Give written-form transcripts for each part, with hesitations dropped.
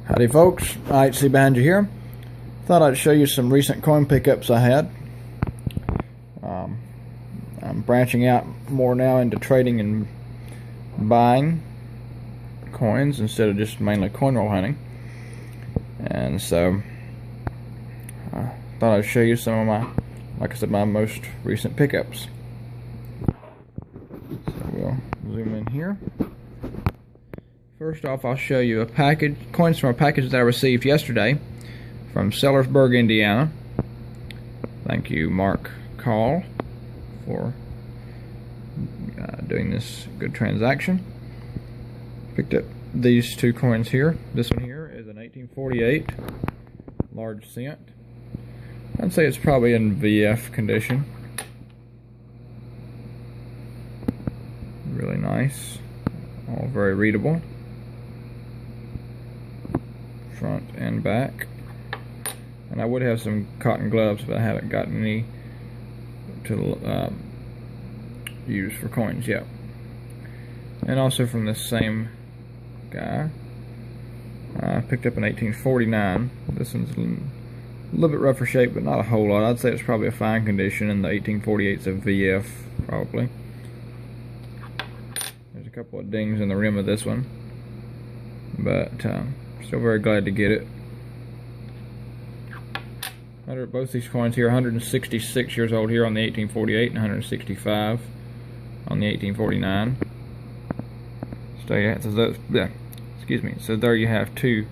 Howdy folks, IHC behind you here. Thought I'd show you some recent coin pickups I had. I'm branching out more now into trading and buying coins instead of just mainly coin roll hunting. And so I thought I'd show you some of my, like I said, my most recent pickups. So we'll zoom in here. First off, I'll show you a package, coins from a package that I received yesterday from Sellersburg, Indiana. Thank you, Mark Call, for doing this good transaction. Picked up these two coins here. This one here is an 1848 large cent. I'd say it's probably in VF condition. Really nice, all very readable, front and back. And I would have some cotton gloves, but I haven't gotten any to use for coins yet. And also from this same guy, I picked up an 1849. This one's a little bit rougher shape, but not a whole lot. I'd say it's probably a fine condition, and the 1848's a VF, probably. There's a couple of dings in the rim of this one, but still very glad to get it. Both these coins here, 166 years old here on the 1848 and 165 on the 1849. So there you have two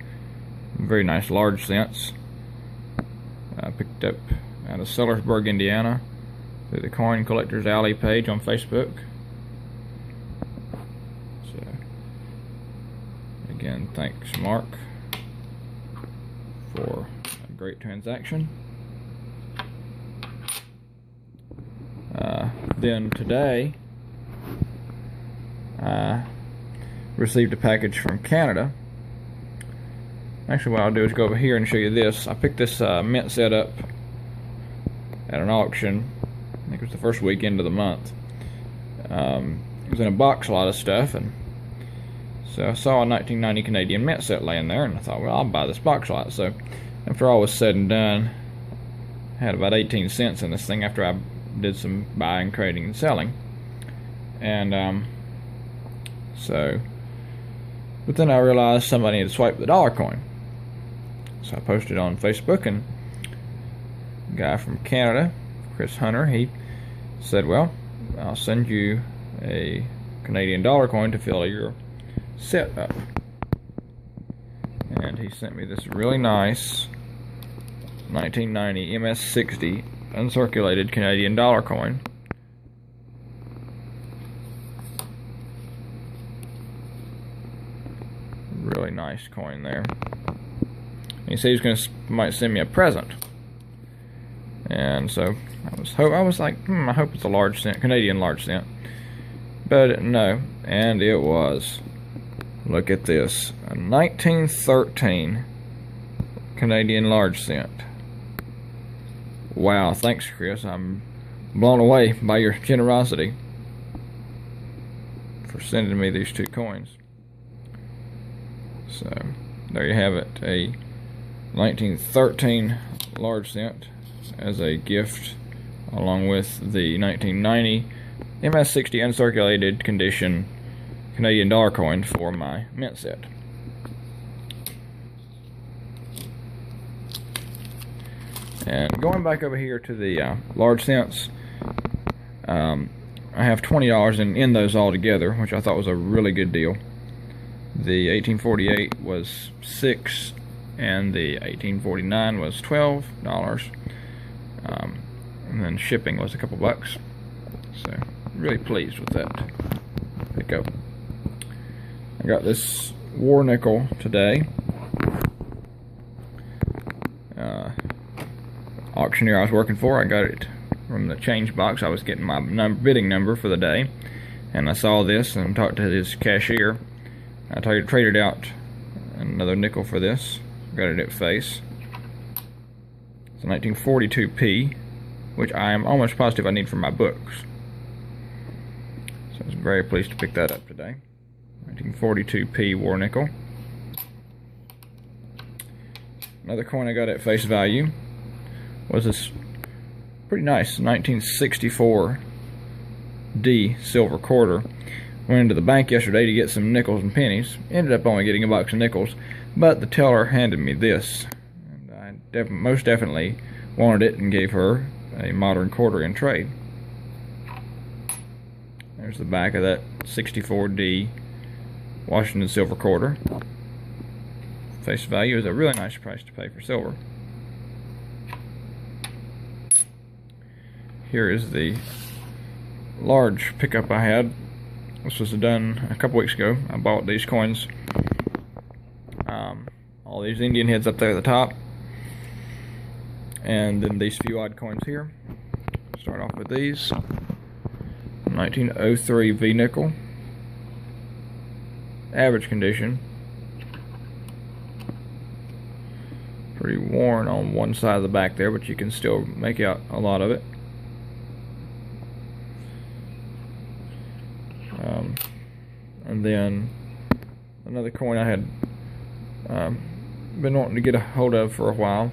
very nice large cents. I picked up out of Sellersburg, Indiana, through the Coin Collectors Alley page on Facebook. So again, thanks Mark for a great transaction. Then today I received a package from Canada. Actually, what I'll do is go over here and show you this. I picked this mint set up at an auction. I think it was the first weekend of the month. It was in a box, a lot of stuff, and so I saw a 1990 Canadian mint set laying there, and I thought, well, I'll buy this box lot. So after all was said and done, I had about 18 cents in this thing after I did some buying, trading, and selling. And but then I realized somebody had swiped the dollar coin. So I posted on Facebook, and a guy from Canada, Chris Hunter, he said, well, I'll send you a Canadian dollar coin to fill your set up. And he sent me this really nice 1990 MS60 uncirculated Canadian dollar coin. Really nice coin there. He said he was might send me a present, and so I was like, I hope it's a large cent, Canadian large cent. But no, and it was. Look at this, a 1913 Canadian large cent. Wow, thanks Chris, I'm blown away by your generosity for sending me these two coins. So there you have it, a 1913 large cent as a gift, along with the 1990 MS60 uncirculated condition Canadian dollar coin for my mint set. And going back over here to the large cents, I have $20 in those all together, which I thought was a really good deal. The 1848 was $6, and the 1849 was $12, and then shipping was a couple bucks. So really pleased with that pickup. I got this war nickel today. Auctioneer I was working for, I got it from the change box. I was getting my bidding number for the day, and I saw this and talked to his cashier. I traded out another nickel for this. Got it at face. It's a 1942p, which I am almost positive I need for my books. So I was very pleased to pick that up today. 1942p war nickel. Another coin I got at face value was this pretty nice 1964 D silver quarter. Went into the bank yesterday to get some nickels and pennies. Ended up only getting a box of nickels, but the teller handed me this. And I most definitely wanted it and gave her a modern quarter in trade. There's the back of that 64D Washington silver quarter. Face value is a really nice price to pay for silver. Here is the large pickup I had. This was done a couple weeks ago. I bought these coins. All these Indian heads up there at the top. And then these few odd coins here. Start off with these. 1903 V nickel. Average condition. Pretty worn on one side of the back there, but you can still make out a lot of it. And then another coin I had been wanting to get a hold of for a while.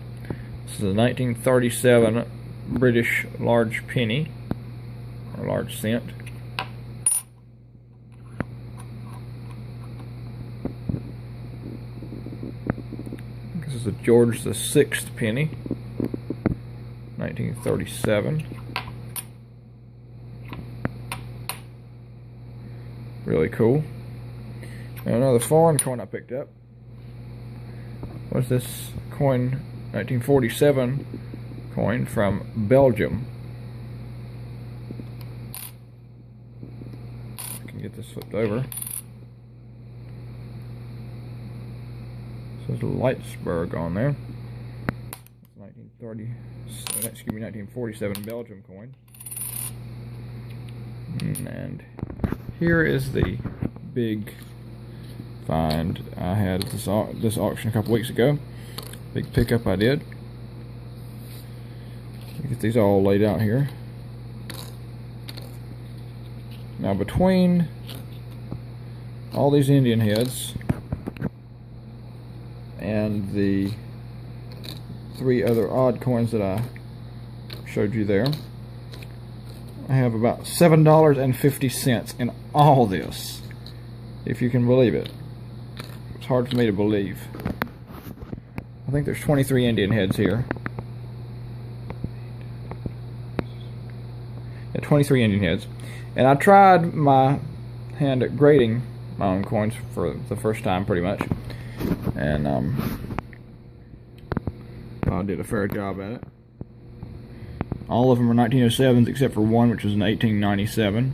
This is a 1937 British large penny, or large cent. This is a George VI penny, 1937. Really cool. And another foreign coin I picked up was this coin, 1947 coin from Belgium. I can get this flipped over. It says Leitsburg on there. 1947 Belgium coin. And here is the big find I had at this auction a couple weeks ago. Big pickup I did. Get these all laid out here. Now between all these Indian heads and the three other odd coins that I showed you there, I have about $7.50 in all this, if you can believe it. It's hard for me to believe. I think there's 23 Indian heads here. Yeah, 23 Indian heads. And I tried my hand at grading my own coins for the first time, pretty much. And I did a fair job at it. All of them are 1907s except for one, which was an 1897.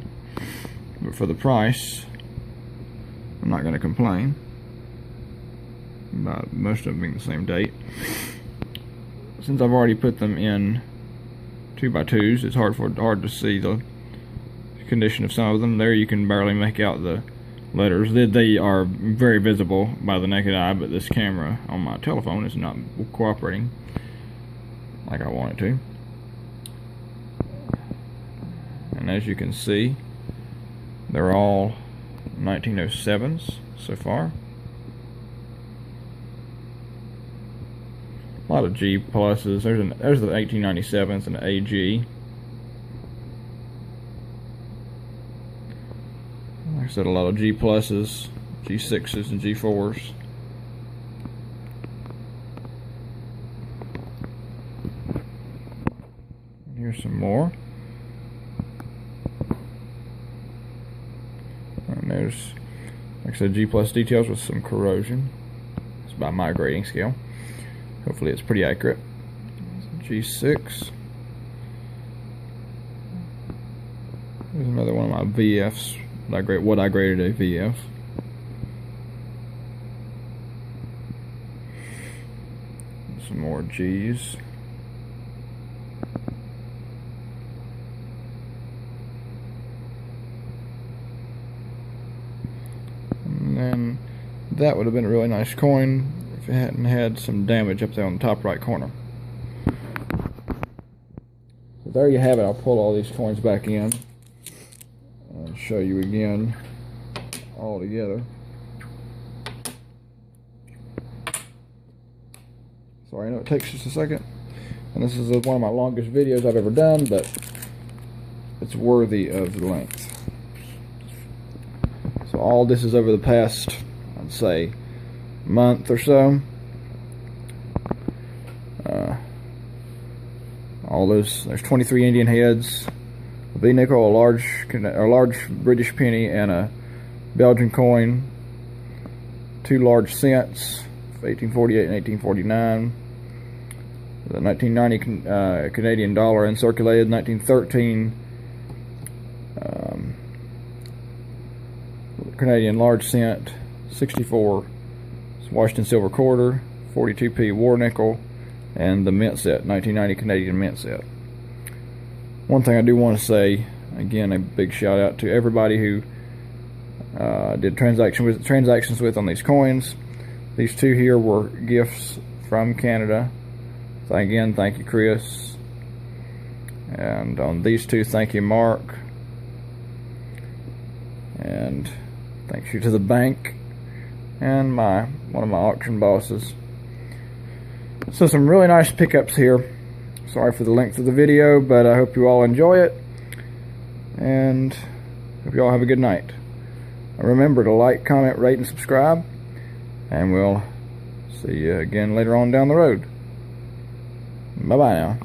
But for the price, I'm not going to complain about most of them being the same date. Since I've already put them in 2x2s, it's hard to see the condition of some of them. There you can barely make out the letters. They are very visible by the naked eye, but this camera on my telephone is not cooperating like I want it to. And as you can see, they're all 1907s so far. A lot of G pluses. There's the 1897s and the AG. Like I said, a lot of G pluses, G6s, and G4s. And here's some more. And there's, like I said, G plus details with some corrosion. It's by my grading scale. Hopefully it's pretty accurate. G6. There's another one of my VFs. What I graded a VF. Some more G's. And then that would have been a really nice coin if it hadn't had some damage up there on the top right corner. So there you have it. I'll pull all these coins back in and show you again all together. Sorry, I know it takes just a second. And this is one of my longest videos I've ever done, but it's worthy of the length. So all this is over the past, I'd say, month or so. All those, there's 23 Indian heads, a B nickel, a large British penny, and a Belgian coin, 2 large cents, 1848 and 1849, the 1990 Canadian dollar uncirculated, 1913 Canadian large cent, 64 Washington silver quarter, 42p war nickel, and the mint set, 1990 Canadian mint set. One thing I do want to say, again, a big shout out to everybody who did transactions with on these coins. These 2 here were gifts from Canada. So again, thank you, Chris. And on these 2, thank you, Mark. And thank you to the bank and one of my auction bosses. So some really nice pickups here. Sorry for the length of the video, but I hope you all enjoy it, and hope you all have a good night. Remember to like, comment, rate, and subscribe, and we'll see you again later on down the road. Bye-bye now.